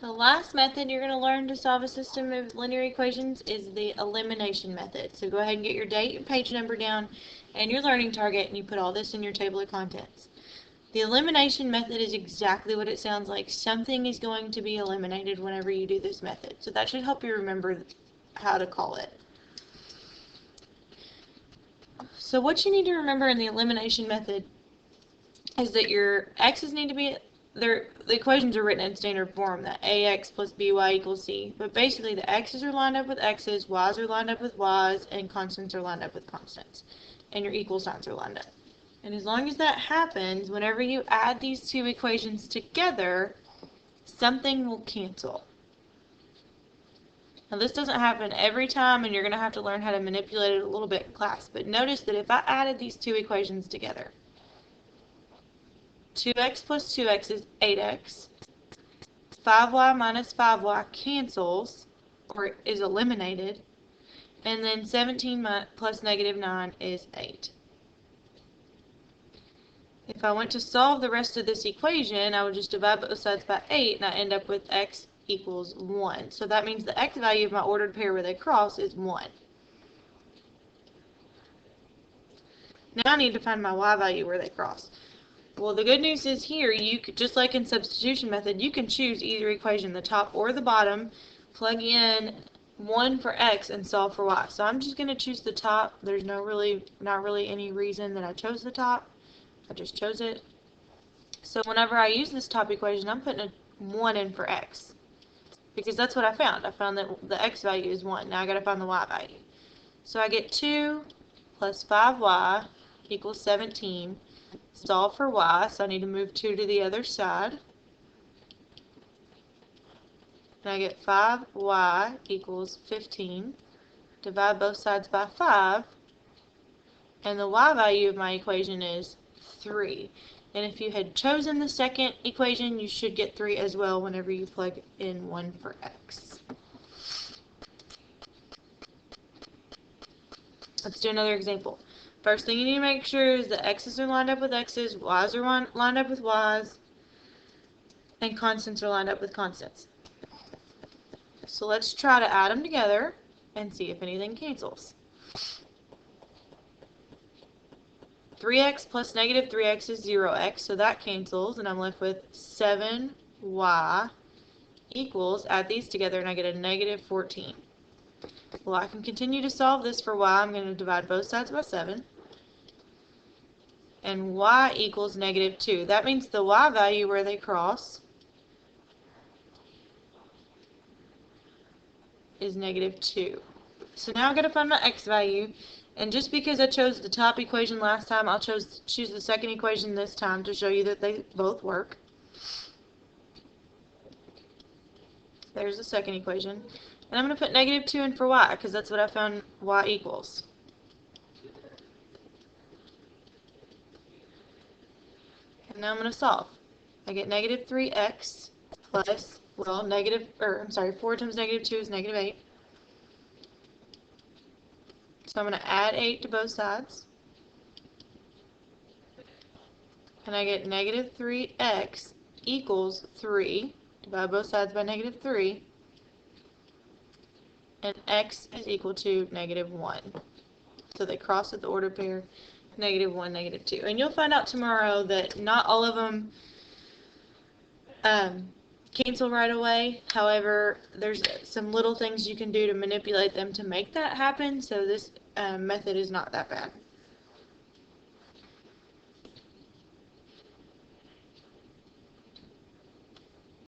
The last method you're going to learn to solve a system of linear equations is the elimination method. So go ahead and get your date and page number down and your learning target, and you put all this in your table of contents. The elimination method is exactly what it sounds like. Something is going to be eliminated whenever you do this method. So that should help you remember how to call it. So what you need to remember in the elimination method is that your x's need to be the equations are written in standard form, that ax plus by equals c. But basically the x's are lined up with x's, y's are lined up with y's, and constants are lined up with constants. And your equal signs are lined up. And as long as that happens, whenever you add these two equations together, something will cancel. Now this doesn't happen every time, and you're going to have to learn how to manipulate it a little bit in class. But notice that if I added these two equations together, 2x plus 2x is 8x. 5y minus 5y cancels, or is eliminated. And then 17 plus negative 9 is 8. If I went to solve the rest of this equation, I would just divide both sides by 8, and I end up with x equals 1. So that means the x value of my ordered pair where they cross is 1. Now I need to find my y value where they cross. Well, the good news is here, you could, just like in substitution method, you can choose either equation, the top or the bottom, plug in 1 for x, and solve for y. So I'm just going to choose the top. There's not really any reason that I chose the top. I just chose it. So whenever I use this top equation, I'm putting a 1 in for x, because that's what I found. I found that the x value is 1. Now I got to find the y value. So I get 2 plus 5y equals 17. Solve for y, so I need to move 2 to the other side. And I get 5y equals 15. Divide both sides by 5. And the y value of my equation is 3. And if you had chosen the second equation, you should get 3 as well whenever you plug in 1 for x. Let's do another example. First thing you need to make sure is the x's are lined up with x's, y's are lined up with y's, and constants are lined up with constants. So let's try to add them together and see if anything cancels. 3x plus negative 3x is 0x, so that cancels, and I'm left with 7y equals, add these together, and I get a negative 14. Well, I can continue to solve this for y. I'm going to divide both sides by 7. And y equals negative 2. That means the y value where they cross is negative 2. So now I'm going to find my x value. And just because I chose the top equation last time, I'll choose the second equation this time to show you that they both work. There's the second equation. And I'm going to put negative 2 in for y, because that's what I found y equals. And now I'm going to solve. I get negative 3x plus, well, 4 times negative 2 is negative 8. So I'm going to add 8 to both sides. And I get negative 3x equals 3. Divide both sides by negative 3. And x is equal to negative 1. So they cross at the ordered pair, negative 1, negative 2. And you'll find out tomorrow that not all of them cancel right away. However, there's some little things you can do to manipulate them to make that happen, so this method is not that bad.